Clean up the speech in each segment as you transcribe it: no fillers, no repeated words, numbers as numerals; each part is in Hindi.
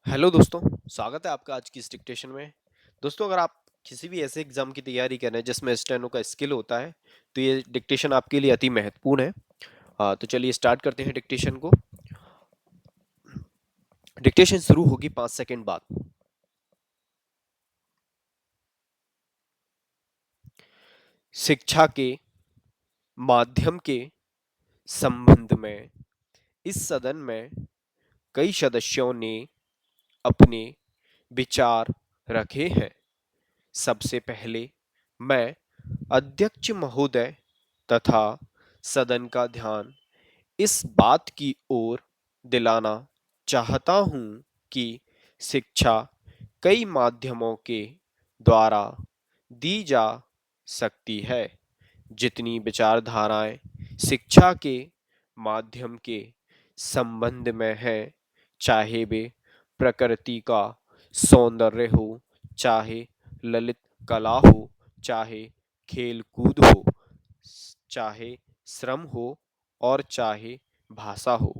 हेलो दोस्तों, स्वागत है आपका आज की इस डिक्टेशन में। दोस्तों, अगर आप किसी भी ऐसे एग्जाम की तैयारी कर रहे हैं जिसमें स्टेनो का स्किल होता है, तो ये डिक्टेशन आपके लिए अति महत्वपूर्ण है। तो चलिए स्टार्ट करते हैं डिक्टेशन को। डिक्टेशन शुरू होगी 5 सेकंड बाद। शिक्षा के माध्यम के संबंध में इस सदन में कई सदस्यों ने अपने विचार रखे हैं। सबसे पहले मैं अध्यक्ष महोदय तथा सदन का ध्यान इस बात की ओर दिलाना चाहता हूँ कि शिक्षा कई माध्यमों के द्वारा दी जा सकती है। जितनी विचारधाराएं शिक्षा के माध्यम के संबंध में है, चाहे वे प्रकृति का सौंदर्य हो, चाहे ललित कला हो, चाहे खेल कूद हो, चाहे श्रम हो और चाहे भाषा हो,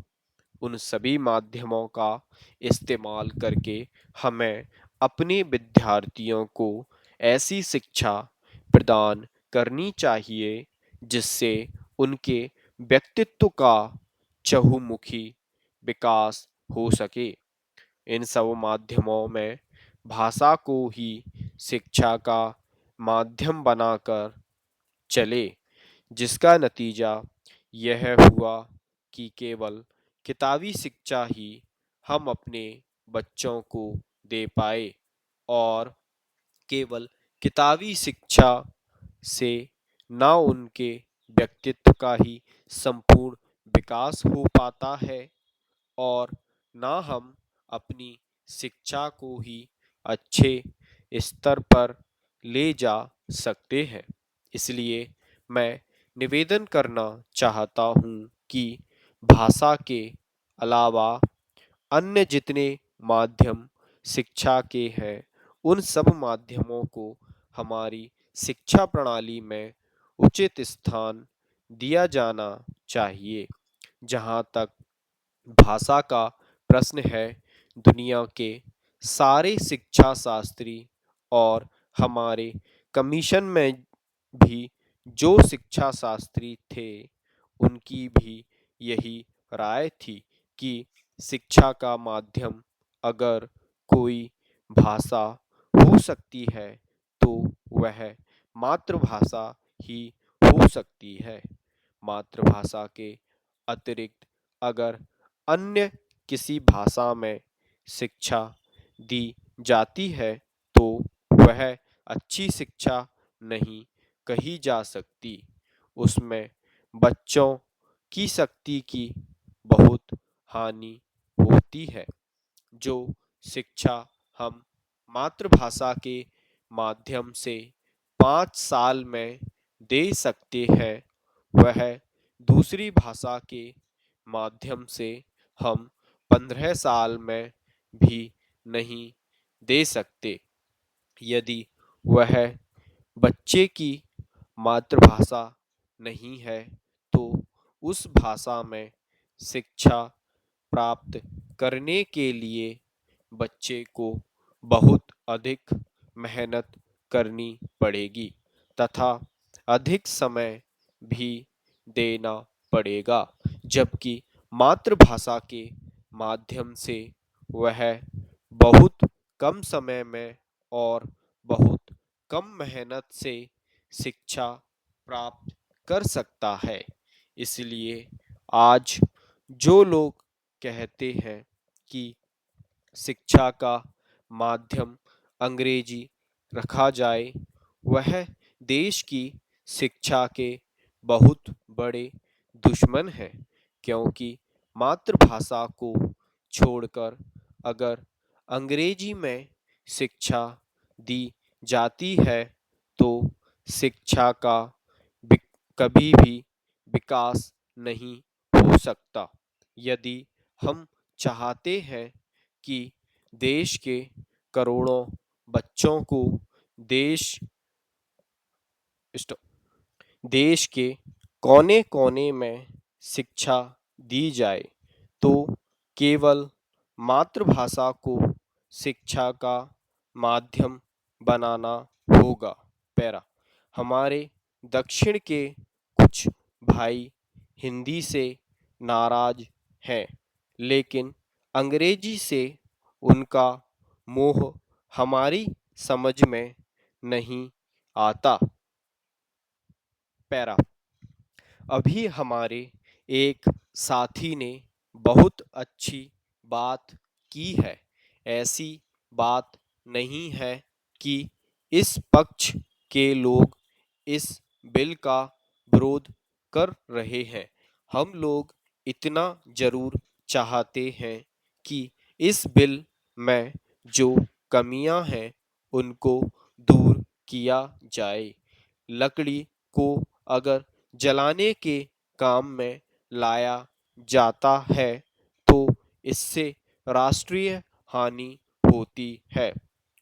उन सभी माध्यमों का इस्तेमाल करके हमें अपने विद्यार्थियों को ऐसी शिक्षा प्रदान करनी चाहिए जिससे उनके व्यक्तित्व का चहुमुखी विकास हो सके। इन सब माध्यमों में भाषा को ही शिक्षा का माध्यम बनाकर चले, जिसका नतीजा यह हुआ कि केवल किताबी शिक्षा ही हम अपने बच्चों को दे पाए और केवल किताबी शिक्षा से ना उनके व्यक्तित्व का ही संपूर्ण विकास हो पाता है और ना हम अपनी शिक्षा को ही अच्छे स्तर पर ले जा सकते हैं। इसलिए मैं निवेदन करना चाहता हूँ कि भाषा के अलावा अन्य जितने माध्यम शिक्षा के हैं, उन सब माध्यमों को हमारी शिक्षा प्रणाली में उचित स्थान दिया जाना चाहिए। जहाँ तक भाषा का प्रश्न है, दुनिया के सारे शिक्षा शास्त्री और हमारे कमीशन में भी जो शिक्षा शास्त्री थे, उनकी भी यही राय थी कि शिक्षा का माध्यम अगर कोई भाषा हो सकती है तो वह मातृभाषा ही हो सकती है। मातृभाषा के अतिरिक्त अगर अन्य किसी भाषा में शिक्षा दी जाती है तो वह अच्छी शिक्षा नहीं कही जा सकती। उसमें बच्चों की शक्ति की बहुत हानि होती है। जो शिक्षा हम मातृभाषा के माध्यम से 5 साल में दे सकते हैं, वह दूसरी भाषा के माध्यम से हम 15 साल में भी नहीं दे सकते। यदि वह बच्चे की मातृभाषा नहीं है तो उस भाषा में शिक्षा प्राप्त करने के लिए बच्चे को बहुत अधिक मेहनत करनी पड़ेगी तथा अधिक समय भी देना पड़ेगा। जबकि मातृभाषा के माध्यम से वह बहुत कम समय में और बहुत कम मेहनत से शिक्षा प्राप्त कर सकता है। इसलिए आज जो लोग कहते हैं कि शिक्षा का माध्यम अंग्रेजी रखा जाए, वह देश की शिक्षा के बहुत बड़े दुश्मन हैं, क्योंकि मातृभाषा को छोड़कर अगर अंग्रेजी में शिक्षा दी जाती है तो शिक्षा का कभी भी विकास नहीं हो सकता। यदि हम चाहते हैं कि देश के करोड़ों बच्चों को देश देश के कोने-कोने में शिक्षा दी जाए, तो केवल मातृभाषा को शिक्षा का माध्यम बनाना होगा। पैरा, हमारे दक्षिण के कुछ भाई हिंदी से नाराज हैं, लेकिन अंग्रेजी से उनका मोह हमारी समझ में नहीं आता। पैरा, अभी हमारे एक साथी ने बहुत अच्छी बात की है। ऐसी बात नहीं है कि इस पक्ष के लोग इस बिल का विरोध कर रहे हैं। हम लोग इतना जरूर चाहते हैं कि इस बिल में जो कमियां हैं उनको दूर किया जाए। लकड़ी को अगर जलाने के काम में लाया जाता है तो इससे राष्ट्रीय हानि होती है।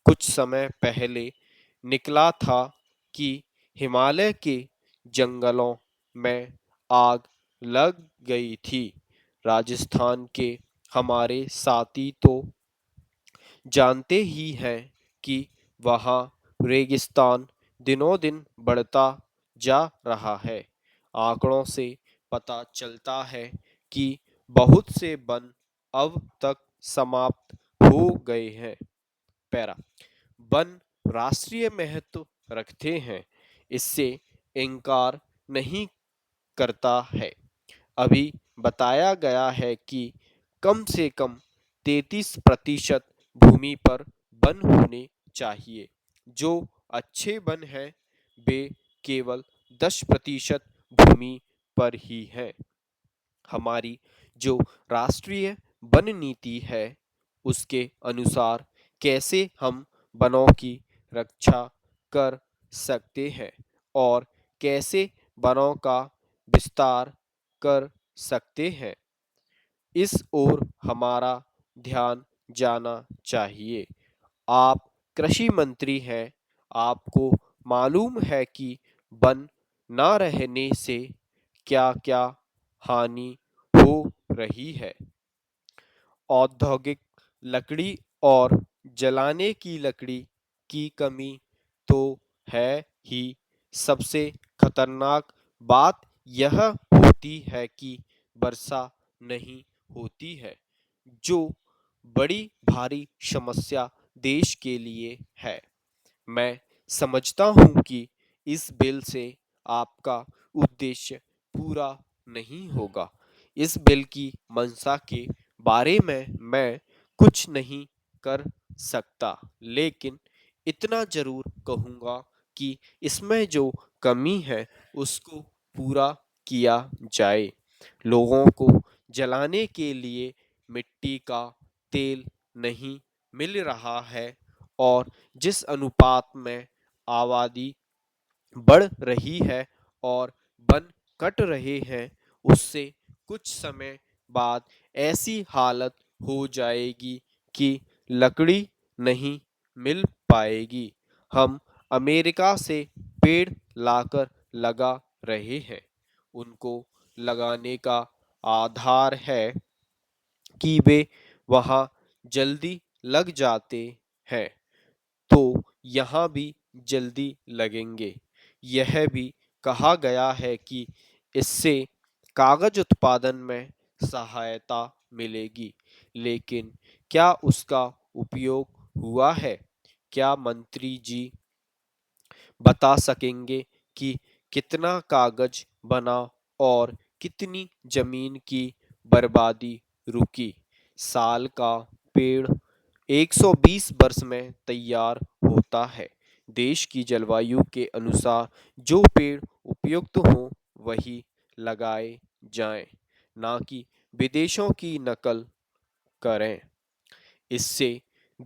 कुछ समय पहले निकला था कि हिमालय के जंगलों में आग लग गई थी। राजस्थान के हमारे साथी तो जानते ही हैं कि वहाँ रेगिस्तान दिनों दिन बढ़ता जा रहा है। आंकड़ों से पता चलता है कि बहुत से वन अब तक समाप्त हो गए हैं। पैरा, वन राष्ट्रीय महत्व रखते हैं, इससे इनकार नहीं करता है। अभी बताया गया है कि कम से कम 33% भूमि पर वन होने चाहिए। जो अच्छे वन हैं वे केवल 10% भूमि पर ही हैं। हमारी जो राष्ट्रीय वन नीति है उसके अनुसार कैसे हम वनों की रक्षा कर सकते हैं और कैसे वनों का विस्तार कर सकते हैं, इस ओर हमारा ध्यान जाना चाहिए। आप कृषि मंत्री हैं, आपको मालूम है कि वन न रहने से क्या क्या हानि हो रही है। औद्योगिक लकड़ी और जलाने की लकड़ी की कमी तो है ही। सबसे खतरनाक बात यह होती है कि वर्षा नहीं होती है, जो बड़ी भारी समस्या देश के लिए है। मैं समझता हूं कि इस बिल से आपका उद्देश्य पूरा नहीं होगा। इस बिल की मंशा के बारे में मैं कुछ नहीं कर सकता, लेकिन इतना जरूर कहूंगा कि इसमें जो कमी है उसको पूरा किया जाए। लोगों को जलाने के लिए मिट्टी का तेल नहीं मिल रहा है और जिस अनुपात में आबादी बढ़ रही है और वन कट रहे हैं उससे कुछ समय बाद ऐसी हालत हो जाएगी कि लकड़ी नहीं मिल पाएगी। हम अमेरिका से पेड़ लाकर लगा रहे हैं, उनको लगाने का आधार है कि वे वहाँ जल्दी लग जाते हैं, तो यहाँ भी जल्दी लगेंगे। यह भी कहा गया है कि इससे कागज उत्पादन में सहायता मिलेगी, लेकिन क्या उसका उपयोग हुआ है? क्या मंत्री जी बता सकेंगे कि कितना कागज बना और कितनी जमीन की बर्बादी रुकी? साल का पेड़ 120 वर्ष में तैयार होता है। देश की जलवायु के अनुसार जो पेड़ उपयुक्त हों वही लगाए जाएं, ना कि विदेशों की नकल करें। इससे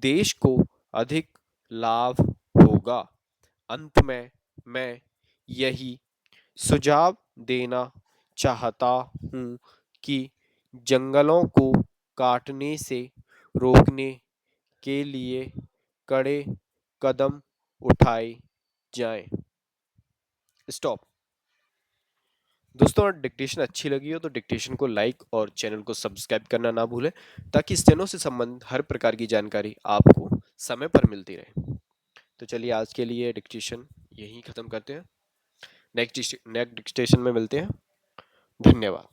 देश को अधिक लाभ होगा। अंत में मैं यही सुझाव देना चाहता हूँ कि जंगलों को काटने से रोकने के लिए कड़े कदम उठाए जाएं। स्टॉप। दोस्तों अगर डिक्टेशन अच्छी लगी हो तो डिक्टेशन को लाइक और चैनल को सब्सक्राइब करना ना भूलें, ताकि स्टेनो से संबंधित हर प्रकार की जानकारी आपको समय पर मिलती रहे। तो चलिए आज के लिए डिक्टेशन यहीं ख़त्म करते हैं। नेक्स्ट नेक्स्ट डिक्टेशन में मिलते हैं। धन्यवाद।